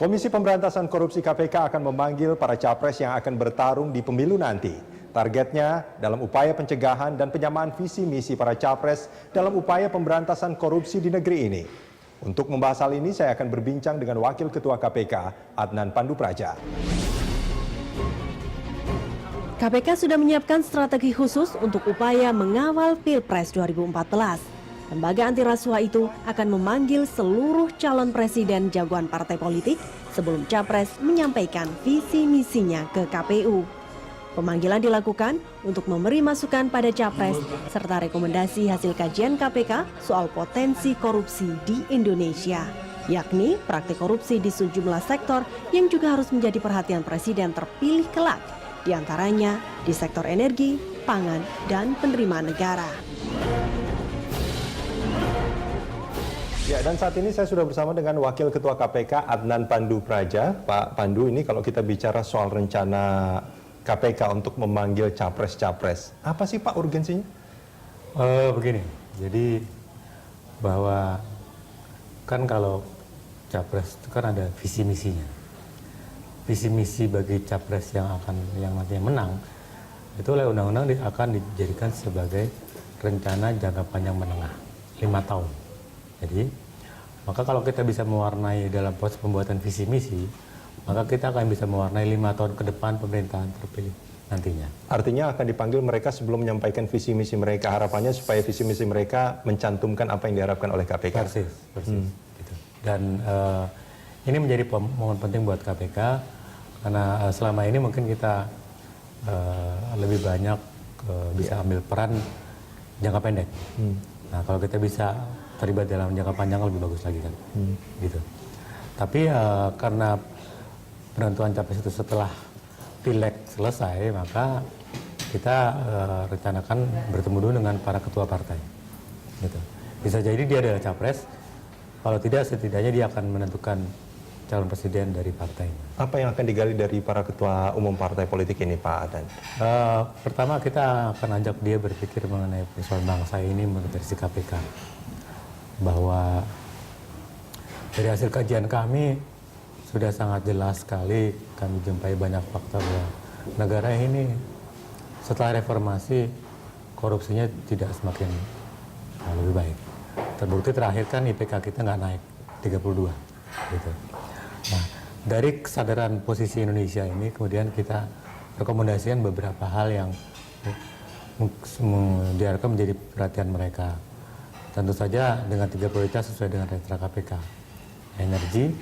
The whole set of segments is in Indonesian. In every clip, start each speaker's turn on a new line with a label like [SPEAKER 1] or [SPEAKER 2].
[SPEAKER 1] Komisi Pemberantasan Korupsi KPK akan memanggil para capres yang akan bertarung di pemilu nanti. Targetnya dalam upaya pencegahan dan penyamaan visi misi para capres dalam upaya pemberantasan korupsi di negeri ini. Untuk membahas hal ini, saya akan berbincang dengan Wakil Ketua KPK, Adnan Pandu Praja.
[SPEAKER 2] KPK sudah menyiapkan strategi khusus untuk upaya mengawal Pilpres 2014. Lembaga anti rasuah itu akan memanggil seluruh calon presiden jagoan partai politik sebelum capres menyampaikan visi misinya ke KPU. Pemanggilan dilakukan untuk memberi masukan pada capres serta rekomendasi hasil kajian KPK soal potensi korupsi di Indonesia, yakni praktik korupsi di sejumlah sektor yang juga harus menjadi perhatian presiden terpilih kelak, diantaranya di sektor energi, pangan, dan penerimaan negara.
[SPEAKER 1] Ya, dan saat ini saya sudah bersama dengan Wakil Ketua KPK Adnan Pandu Praja. Pak Pandu, ini kalau kita bicara soal rencana KPK untuk memanggil capres-capres, apa sih Pak urgensinya?
[SPEAKER 3] Begini, jadi bahwa kan kalau capres itu kan ada visi misinya. Visi misi bagi capres yang nantinya menang itu oleh undang-undang akan dijadikan sebagai rencana jangka panjang menengah 5 tahun. Jadi, maka kalau kita bisa mewarnai dalam proses pembuatan visi misi, maka kita akan bisa mewarnai 5 tahun ke depan pemerintahan terpilih nantinya.
[SPEAKER 1] Artinya akan dipanggil mereka sebelum menyampaikan visi misi mereka. Harapannya supaya visi misi mereka mencantumkan apa yang diharapkan oleh KPK.
[SPEAKER 3] Persis. Gitu. Dan ini menjadi momen penting buat KPK karena selama ini mungkin kita lebih banyak bisa ambil peran jangka pendek. Nah, kalau kita bisa terlibat dalam jangka panjang lebih bagus lagi kan, gitu. Tapi karena penentuan capres itu setelah pileg selesai, maka kita rencanakan bertemu dulu dengan para ketua partai, gitu. Bisa jadi dia adalah capres, kalau tidak setidaknya dia akan menentukan calon presiden dari partai.
[SPEAKER 1] Apa yang akan digali dari para ketua umum partai politik ini, Pak Adnan?
[SPEAKER 3] Pertama kita akan ajak dia berpikir mengenai persoalan bangsa ini menurut versi KPK. Bahwa dari hasil kajian kami sudah sangat jelas sekali, kami jumpai banyak fakta bahwa negara ini setelah reformasi korupsinya tidak semakin lebih baik. Terbukti terakhir kan IPK kita nggak naik 32 gitu. Nah, dari kesadaran posisi Indonesia ini kemudian kita rekomendasikan beberapa hal yang diharapkan menjadi perhatian mereka. Tentu saja dengan 3 prioritas sesuai dengan rencana KPK, energi,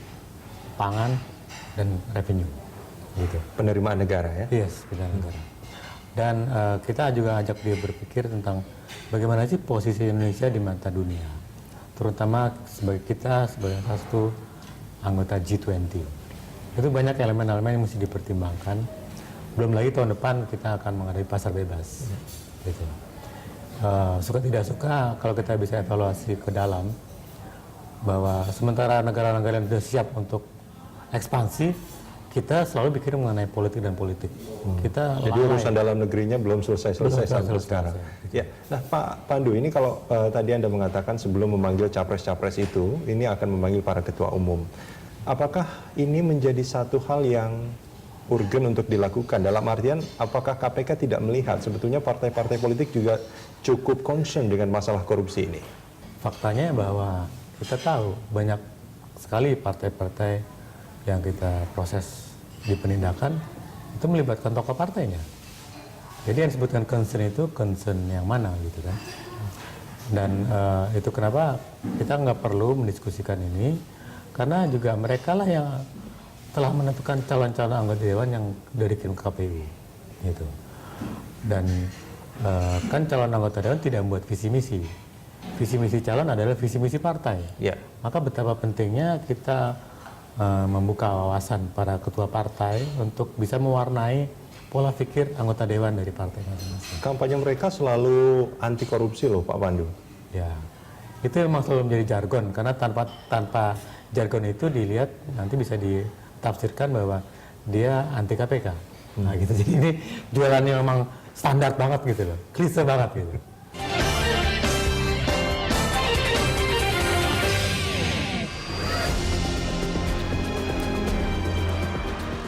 [SPEAKER 3] pangan, dan revenue. Gitu.
[SPEAKER 1] Penerimaan negara ya?
[SPEAKER 3] Yes, penerimaan negara. Dan kita juga ajak dia berpikir tentang bagaimana sih posisi Indonesia di mata dunia, terutama sebagai kita sebagai satu anggota G20. Itu banyak elemen-elemen yang mesti dipertimbangkan. Belum lagi tahun depan kita akan menghadapi pasar bebas. Gitu. Suka tidak suka kalau kita bisa evaluasi ke dalam bahwa sementara negara-negara yang sudah siap untuk ekspansi, kita selalu pikir mengenai politik dan politik. Kita
[SPEAKER 1] jadi urusan dalam negerinya belum selesai sampai sekarang. Ya, nah Pak Pandu, ini kalau tadi Anda mengatakan sebelum memanggil capres-capres itu, ini akan memanggil para ketua umum. Apakah ini menjadi satu hal yang urgen untuk dilakukan? Dalam artian, apakah KPK tidak melihat sebetulnya partai-partai politik juga cukup concern dengan masalah korupsi ini?
[SPEAKER 3] Faktanya bahwa kita tahu banyak sekali partai-partai yang kita proses di penindakan itu melibatkan tokoh partainya. Jadi yang disebutkan concern itu concern yang mana gitu kan? Dan itu kenapa kita nggak perlu mendiskusikan ini karena juga mereka lah yang telah menentukan calon-calon anggota dewan yang dari kirim ke KPU, gitu. Dan kan calon anggota dewan tidak membuat visi misi. Visi misi calon adalah visi misi partai.
[SPEAKER 1] Ya.
[SPEAKER 3] Maka betapa pentingnya kita membuka wawasan para ketua partai untuk bisa mewarnai pola pikir anggota dewan dari partai masing-masing.
[SPEAKER 1] Kampanye mereka selalu anti korupsi loh, Pak Pandu.
[SPEAKER 3] Ya, itu memang selalu menjadi jargon karena tanpa jargon itu dilihat nanti bisa ditafsirkan bahwa dia anti KPK. Nah gitu, jadi ini jualannya memang standar banget gitu loh, klise banget gitu.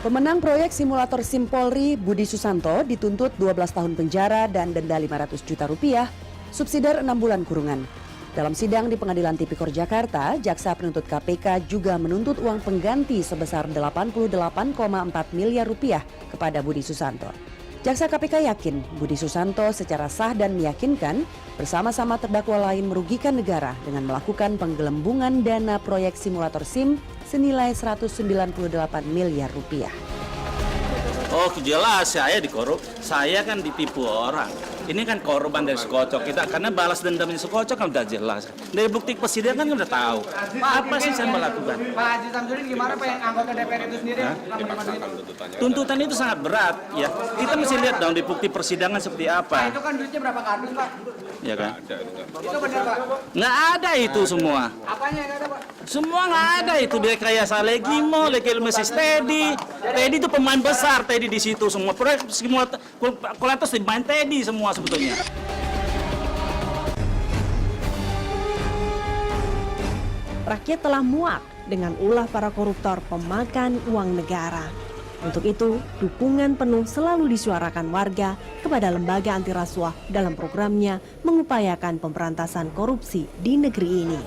[SPEAKER 4] Pemenang proyek simulator SIM Polri, Budi Susanto, dituntut 12 tahun penjara dan denda 500 juta rupiah, subsidiar 6 bulan kurungan. Dalam sidang di Pengadilan Tipikor Jakarta, jaksa penuntut KPK juga menuntut uang pengganti sebesar 88,4 miliar rupiah kepada Budi Susanto. Jaksa KPK yakin Budi Susanto secara sah dan meyakinkan bersama-sama terdakwa lain merugikan negara dengan melakukan penggelembungan dana proyek simulator SIM senilai 198 miliar rupiah.
[SPEAKER 5] Oh jelas saya dikorup, saya kan ditipu orang. Ini kan korban dari sekocok kita karena balas dendamnya sekocok kan udah jelas. Dari bukti persidangan kan udah tahu. Apa sih saya melakukan?
[SPEAKER 6] Pak Haji Samsudin gimana Pak yang anggota DPR itu sendiri?
[SPEAKER 5] Tuntutan itu sangat berat ya. Kita mesti lihat dong di bukti persidangan seperti
[SPEAKER 6] Pak
[SPEAKER 5] apa.
[SPEAKER 6] itu kan duitnya berapa kardus Pak?
[SPEAKER 5] Ya kan?
[SPEAKER 6] Itu benar Pak?
[SPEAKER 5] Nggak ada itu semua.
[SPEAKER 6] Apanya yang ada Pak?
[SPEAKER 5] Semua nggak ada itu. Dia kayak Salegimo, Lekil Mesis Teddy. Teddy itu pemain besar Teddy di situ semua. Proyek semua kolatus dimain Teddy semua sebetulnya.
[SPEAKER 2] Rakyat telah muak dengan ulah para koruptor pemakan uang negara. Untuk itu, dukungan penuh selalu disuarakan warga kepada lembaga anti rasuah dalam programnya mengupayakan pemberantasan korupsi di negeri ini.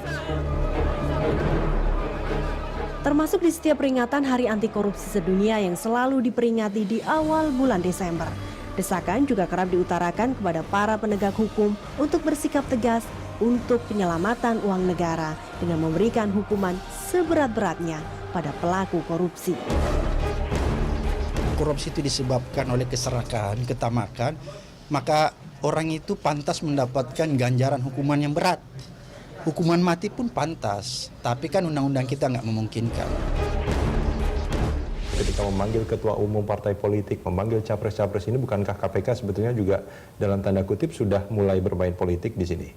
[SPEAKER 2] Termasuk di setiap peringatan Hari Anti Korupsi Sedunia yang selalu diperingati di awal bulan Desember. Desakan juga kerap diutarakan kepada para penegak hukum untuk bersikap tegas untuk penyelamatan uang negara dengan memberikan hukuman seberat-beratnya pada pelaku korupsi.
[SPEAKER 7] Korupsi itu disebabkan oleh keserakahan, ketamakan, maka orang itu pantas mendapatkan ganjaran hukuman yang berat. Hukuman mati pun pantas, tapi kan undang-undang kita nggak memungkinkan.
[SPEAKER 1] Ketika memanggil ketua umum partai politik, memanggil capres-capres ini, bukankah KPK sebetulnya juga dalam tanda kutip sudah mulai bermain politik di sini?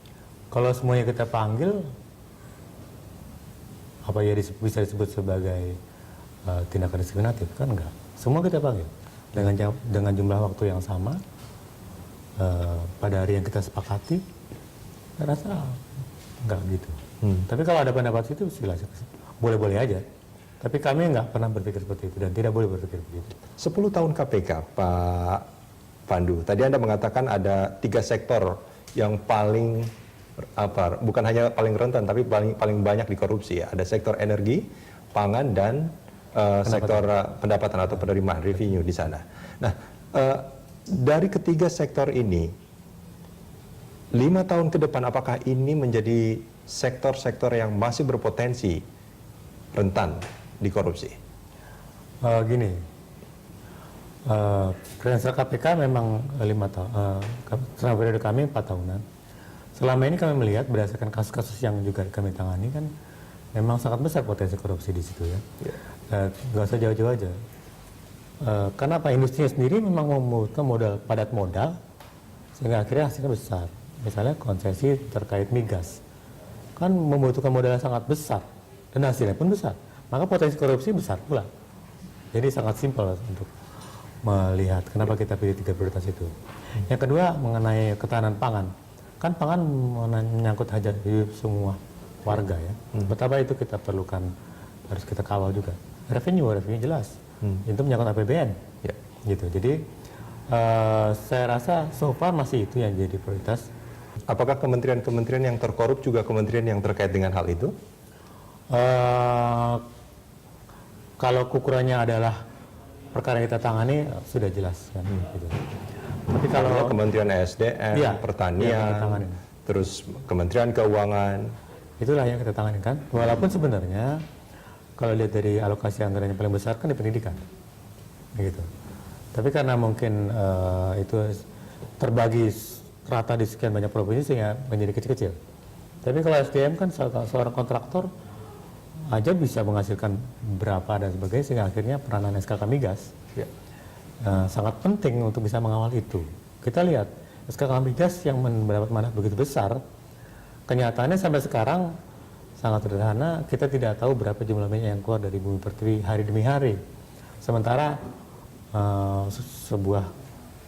[SPEAKER 3] Kalau semuanya kita panggil, apa ya bisa disebut sebagai tindakan diskriminatif? Kan enggak. Semua kita panggil dengan jumlah waktu yang sama pada hari yang kita sepakati. Saya rasa enggak gitu. Tapi kalau ada pendapat itu silakan, boleh-boleh aja. Tapi kami nggak pernah berpikir seperti itu dan tidak boleh berpikir begitu.
[SPEAKER 1] 10 tahun KPK, Pak Pandu. Tadi Anda mengatakan ada 3 sektor yang paling bukan hanya paling rentan tapi paling banyak dikorupsi ya. Ada sektor energi, pangan dan sektor pendapatan atau penerimaan revenue di sana. Nah, dari ketiga sektor ini 5 tahun ke depan apakah ini menjadi sektor-sektor yang masih berpotensi rentan dikorupsi?
[SPEAKER 3] Gini, kredensial KPK memang 5 tahun, selama periode kami 4 tahunan. Selama ini kami melihat berdasarkan kasus-kasus yang juga kami tangani kan memang sangat besar potensi korupsi di situ ya. Gak usah jauh-jauh aja. Kenapa industrinya sendiri memang membutuhkan padat modal sehingga akhirnya hasilnya besar. Misalnya konsesi terkait migas kan membutuhkan modal yang sangat besar dan hasilnya pun besar. Maka potensi korupsi besar pula. Jadi sangat simpel untuk melihat kenapa kita pilih 3 prioritas itu. Yang kedua mengenai ketahanan pangan. Kan pangan menyangkut hajat hidup semua warga ya. Betapa itu kita perlukan, harus kita kawal juga. Revenue jelas. Itu menyangkut APBN.
[SPEAKER 1] Ya.
[SPEAKER 3] Gitu. Jadi saya rasa so far masih itu yang jadi prioritas.
[SPEAKER 1] Apakah kementerian-kementerian yang terkorup juga kementerian yang terkait dengan hal itu?
[SPEAKER 3] Kalau ukurannya adalah perkara yang kita tangani sudah jelas kan. Gitu. Tapi kalau
[SPEAKER 1] Kementerian SDM,
[SPEAKER 3] iya,
[SPEAKER 1] Pertanian, terus Kementerian Keuangan,
[SPEAKER 3] itulah yang kita tangani kan. Walaupun sebenarnya kalau lihat dari alokasi anggaran yang paling besar kan di pendidikan, gitu. Tapi karena mungkin itu terbagi rata di sekian banyak provinsi sehingga menjadi kecil-kecil. Tapi kalau SDM kan seorang kontraktor aja bisa menghasilkan berapa dan sebagainya sehingga akhirnya peranan SKK Migas sangat penting untuk bisa mengawal itu. Kita lihat SKK Migas yang mendapat mandat begitu besar, kenyataannya sampai sekarang sangat sederhana, kita tidak tahu berapa jumlah minyak yang keluar dari bumi pertiwi hari demi hari. Sementara sebuah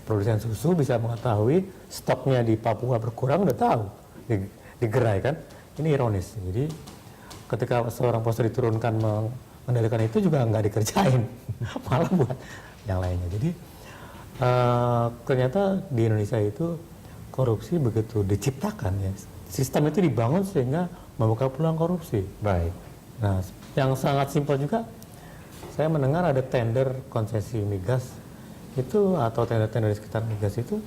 [SPEAKER 3] produsen susu bisa mengetahui stoknya di Papua berkurang, udah tahu di gerai kan. Ini ironis. Jadi ketika seorang poster diturunkan mengendalikan itu juga nggak dikerjain, malah buat yang lainnya. Jadi ternyata di Indonesia itu korupsi begitu diciptakan ya, sistem itu dibangun sehingga membuka peluang korupsi.
[SPEAKER 1] Baik.
[SPEAKER 3] Nah, yang sangat simpel juga, saya mendengar ada tender konsesi migas itu atau tender-tender di sekitar migas itu,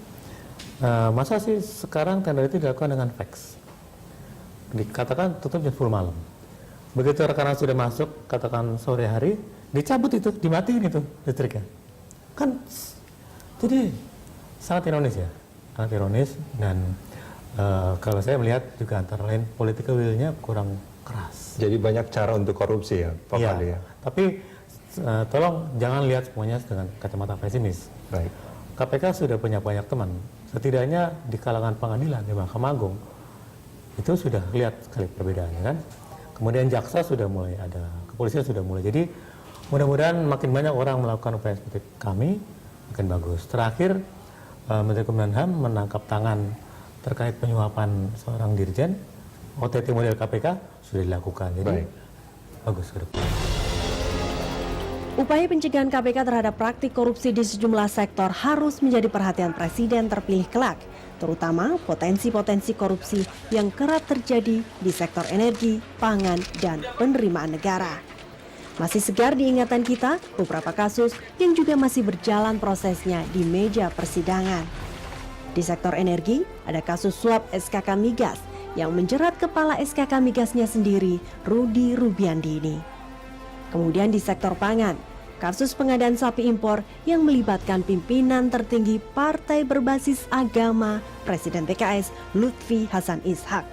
[SPEAKER 3] masa sih sekarang tender itu dilakukan dengan fax? Dikatakan tutup jam 10 malam. Begitu rekanan sudah masuk, katakan sore hari, dicabut itu, dimatiin itu listriknya. Kan, jadi sangat ironis ya, sangat ironis. Dan kalau saya melihat juga antara lain political will-nya kurang keras.
[SPEAKER 1] Jadi banyak cara untuk korupsi ya, Pak Pandu ya.
[SPEAKER 3] Tapi tolong jangan lihat semuanya dengan kacamata pesimis.
[SPEAKER 1] Baik.
[SPEAKER 3] KPK sudah punya banyak teman. Setidaknya di kalangan pengadilan di Mahkamah Agung itu sudah lihat sekali perbedaannya kan. Kemudian jaksa sudah mulai ada, kepolisian sudah mulai. Jadi mudah-mudahan makin banyak orang melakukan upaya seperti kami, makin bagus. Terakhir Menteri Kemenhan menangkap tangan terkait penyuapan seorang dirjen, OTT model KPK sudah dilakukan. Jadi bagus ke depan.
[SPEAKER 2] Upaya pencegahan KPK terhadap praktik korupsi di sejumlah sektor harus menjadi perhatian Presiden terpilih kelak, terutama potensi-potensi korupsi yang kerap terjadi di sektor energi, pangan, dan penerimaan negara. Masih segar di ingatan kita beberapa kasus yang juga masih berjalan prosesnya di meja persidangan. Di sektor energi, ada kasus suap SKK Migas yang menjerat kepala SKK Migasnya sendiri, Rudi Rubiandi ini. Kemudian di sektor pangan, kasus pengadaan sapi impor yang melibatkan pimpinan tertinggi partai berbasis agama Presiden PKS Lutfi Hasan Ishak.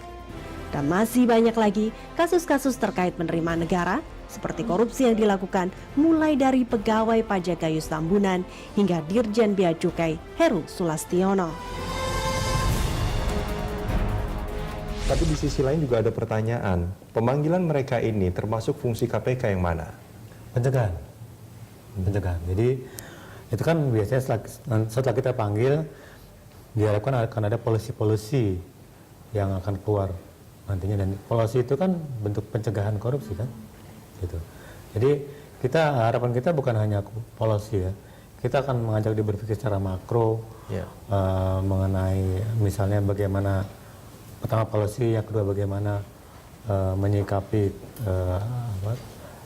[SPEAKER 2] Dan masih banyak lagi kasus-kasus terkait penerimaan negara seperti korupsi yang dilakukan mulai dari pegawai pajak Gayus Tambunan hingga Dirjen Bea Cukai Heru Sulastiono.
[SPEAKER 1] Tapi di sisi lain juga ada pertanyaan, pemanggilan mereka ini termasuk fungsi KPK yang mana?
[SPEAKER 3] Pencegahan. Jadi itu kan biasanya setelah kita panggil, diharapkan akan ada polisi-polisi yang akan keluar nantinya, dan polisi itu kan bentuk pencegahan korupsi kan, gitu. Jadi harapan kita bukan hanya polisi ya, kita akan mengajak dia berpikir secara makro mengenai misalnya bagaimana pertama polisi, yang kedua bagaimana menyikapi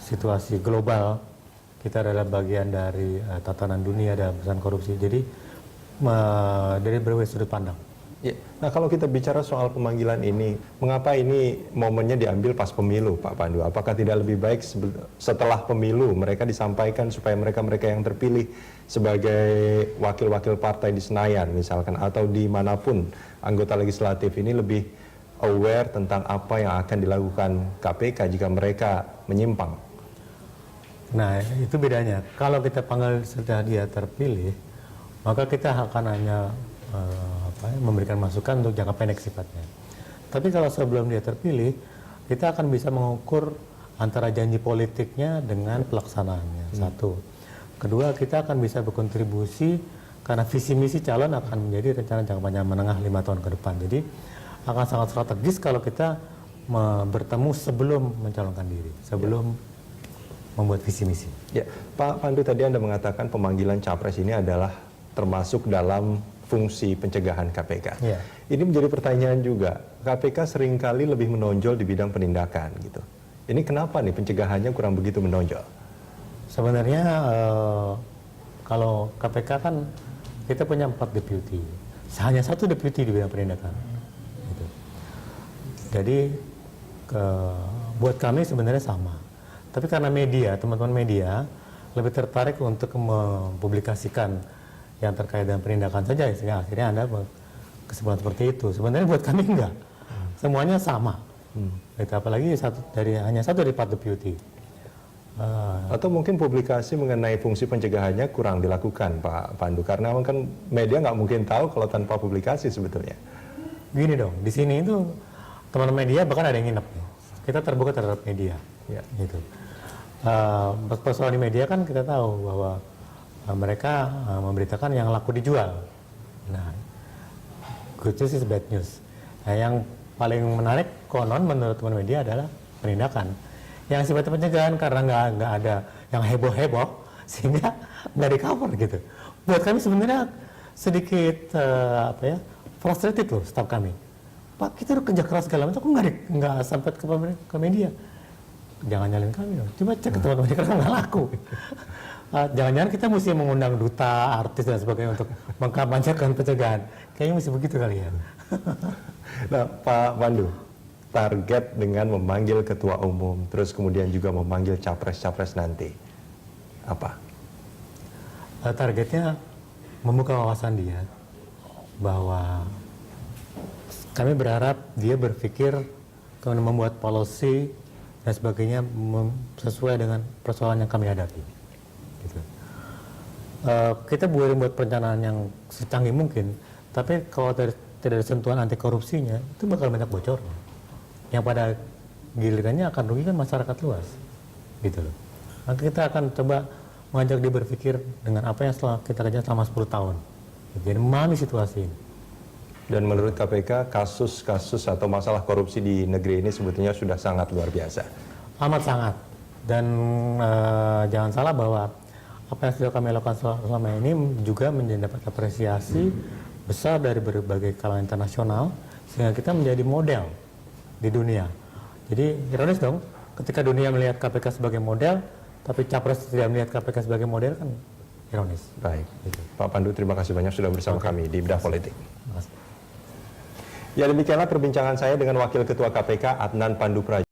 [SPEAKER 3] situasi global. Kita adalah bagian dari tatanan dunia dalam urusan korupsi. Jadi dari berbagai sudut pandang.
[SPEAKER 1] Ya. Nah, kalau kita bicara soal pemanggilan ini, mengapa ini momennya diambil pas pemilu, Pak Pandu? Apakah tidak lebih baik setelah pemilu mereka disampaikan supaya mereka-mereka yang terpilih sebagai wakil-wakil partai di Senayan misalkan, atau dimanapun anggota legislatif ini lebih aware tentang apa yang akan dilakukan KPK jika mereka menyimpang?
[SPEAKER 3] Nah, itu bedanya. Kalau kita panggil setelah dia terpilih, maka kita akan hanya memberikan masukan untuk jangka pendek sifatnya. Tapi kalau sebelum dia terpilih, kita akan bisa mengukur antara janji politiknya dengan pelaksanaannya. Satu. Kedua, kita akan bisa berkontribusi karena visi misi calon akan menjadi rencana jangka panjang menengah 5 tahun ke depan. Jadi akan sangat strategis kalau kita bertemu sebelum mencalonkan diri, sebelum membuat visi misi.
[SPEAKER 1] Ya, Pak Pandu, tadi Anda mengatakan pemanggilan capres ini adalah termasuk dalam fungsi pencegahan KPK.
[SPEAKER 3] Ya.
[SPEAKER 1] Ini menjadi pertanyaan juga. KPK seringkali lebih menonjol di bidang penindakan gitu. Ini kenapa nih pencegahannya kurang begitu menonjol?
[SPEAKER 3] Sebenarnya kalau KPK kan kita punya 4 deputi, hanya 1 deputi di bidang penindakan. Gitu. Jadi buat kami sebenarnya sama. Tapi karena media, teman-teman media lebih tertarik untuk mempublikasikan yang terkait dengan penindakan saja, sehingga akhirnya Anda kesimpulan seperti itu. Sebenarnya buat kami enggak, semuanya sama. Itu apalagi hanya satu dari 4 deputi.
[SPEAKER 1] Atau mungkin publikasi mengenai fungsi pencegahannya kurang dilakukan, Pak Pandu, karena kan media nggak mungkin tahu kalau tanpa publikasi sebetulnya.
[SPEAKER 3] Gini dong, di sini itu teman-teman media bahkan ada yang nginep. Kita terbuka terhadap media, gitu. Persoalan di media kan kita tahu bahwa mereka memberitakan yang laku dijual. Nah, good news is bad news. Nah, yang paling menarik konon menurut teman media adalah penindakan. yang sifatnya pencegahan karena nggak ada yang heboh-heboh sehingga nggak di cover gitu. Buat kami sebenarnya sedikit frustrated loh staf kami. Pak, kita udah kerja keras segala macam, kok nggak sampai ke media. Jangan nyalin kami dong. Coba cek ke teman-teman karena nggak laku. Jangan-jangan kita mesti mengundang duta, artis dan sebagainya untuk mengkampanyekan pencegahan. Kayaknya mesti begitu kali ya.
[SPEAKER 1] Nah, Pak Pandu, target dengan memanggil ketua umum, terus kemudian juga memanggil capres-capres nanti, apa?
[SPEAKER 3] Targetnya membuka wawasan dia bahwa kami berharap dia berpikir kemudian membuat policy dan sebagainya sesuai dengan persoalan yang kami hadapi. Gitu. Kita boleh buat perencanaan yang secanggih mungkin, tapi kalau tidak ada sentuhan anti korupsinya, itu bakal banyak bocor. Yang pada gilirannya akan rugikan masyarakat luas. Gitu loh. Maka kita akan coba mengajak dia berpikir dengan apa yang kita kerjakan selama 10 tahun. Jadi memahami situasi ini.
[SPEAKER 1] Dan menurut KPK, kasus-kasus atau masalah korupsi di negeri ini sebetulnya sudah sangat luar biasa.
[SPEAKER 3] Amat sangat. Dan jangan salah bahwa apa yang sudah kami lakukan selama ini juga mendapat apresiasi besar dari berbagai kalangan internasional, sehingga kita menjadi model di dunia. Jadi ironis dong, ketika dunia melihat KPK sebagai model, tapi capres tidak melihat KPK sebagai model, kan ironis.
[SPEAKER 1] Baik, Pak Pandu, terima kasih banyak sudah bersama kami di Bedah Politik.
[SPEAKER 3] Terima kasih.
[SPEAKER 1] Ya, demikianlah perbincangan saya dengan Wakil Ketua KPK Adnan Pandu Praja.